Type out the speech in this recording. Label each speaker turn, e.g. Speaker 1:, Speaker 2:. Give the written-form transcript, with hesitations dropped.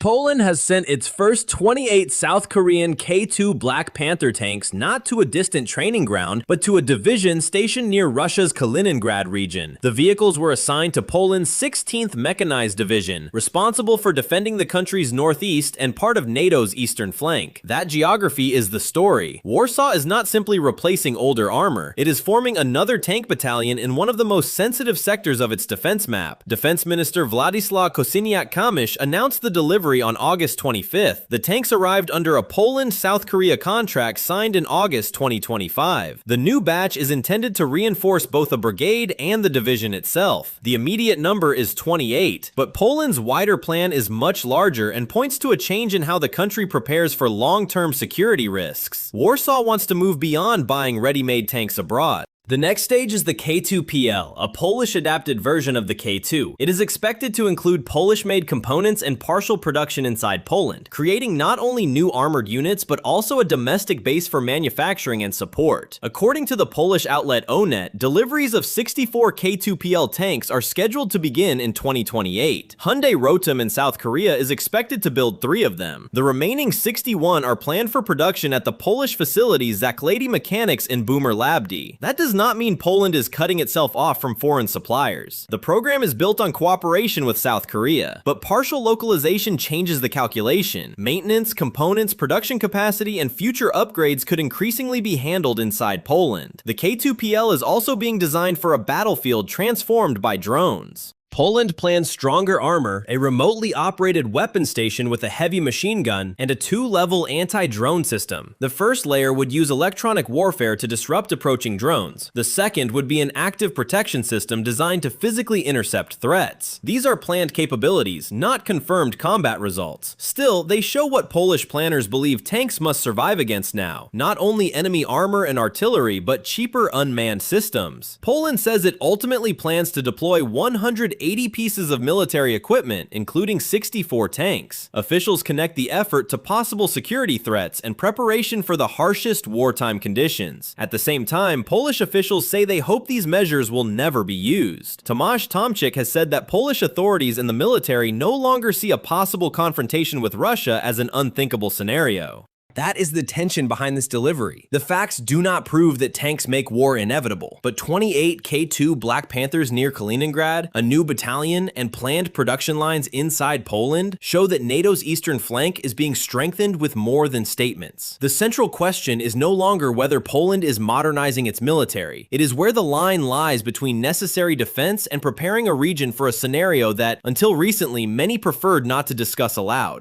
Speaker 1: Poland has sent its first 28 South Korean K-2 Black Panther tanks not to a distant training ground, but to a division stationed near Russia's Kaliningrad region. The vehicles were assigned to Poland's 16th Mechanized Division, responsible for defending the country's northeast and part of NATO's eastern flank. That geography is the story. Warsaw is not simply replacing older armor, it is forming another tank battalion in one of the most sensitive sectors of its defense map. Defense Minister Władysław Kosiniak-Kamysz announced the delivery on August 25th. The tanks arrived under a Poland-South Korea contract signed in August 2025. The new batch is intended to reinforce both a brigade and the division itself. The immediate number is 28, but Poland's wider plan is much larger and points to a change in how the country prepares for long-term security risks. Warsaw wants to move beyond buying ready-made tanks abroad. The next stage is the K2PL, a Polish-adapted version of the K2. It is expected to include Polish-made components and partial production inside Poland, creating not only new armored units but also a domestic base for manufacturing and support. According to the Polish outlet Onet, deliveries of 64 K2PL tanks are scheduled to begin in 2028. Hyundai Rotem in South Korea is expected to build 3 of them. The remaining 61 are planned for production at the Polish facility Zakłady Mechanics in Boomer Labdi. That does not mean Poland is cutting itself off from foreign suppliers. The program is built on cooperation with South Korea, but partial localization changes the calculation. Maintenance, components, production capacity, and future upgrades could increasingly be handled inside Poland. The K2PL is also being designed for a battlefield transformed by drones. Poland plans stronger armor, a remotely operated weapon station with a heavy machine gun, and a 2-level anti-drone system. The first layer would use electronic warfare to disrupt approaching drones. The second would be an active protection system designed to physically intercept threats. These are planned capabilities, not confirmed combat results. Still, they show what Polish planners believe tanks must survive against now. Not only enemy armor and artillery, but cheaper unmanned systems. Poland says it ultimately plans to deploy 180 pieces of military equipment, including 64 tanks. Officials connect the effort to possible security threats and preparation for the harshest wartime conditions. At the same time, Polish officials say they hope these measures will never be used. Tomasz Tomczyk has said that Polish authorities and the military no longer see a possible confrontation with Russia as an unthinkable scenario. That is the tension behind this delivery. The facts do not prove that tanks make war inevitable, but 28 K2 Black Panthers near Kaliningrad, a new battalion, and planned production lines inside Poland show that NATO's eastern flank is being strengthened with more than statements. The central question is no longer whether Poland is modernizing its military. It is where the line lies between necessary defense and preparing a region for a scenario that, until recently, many preferred not to discuss aloud.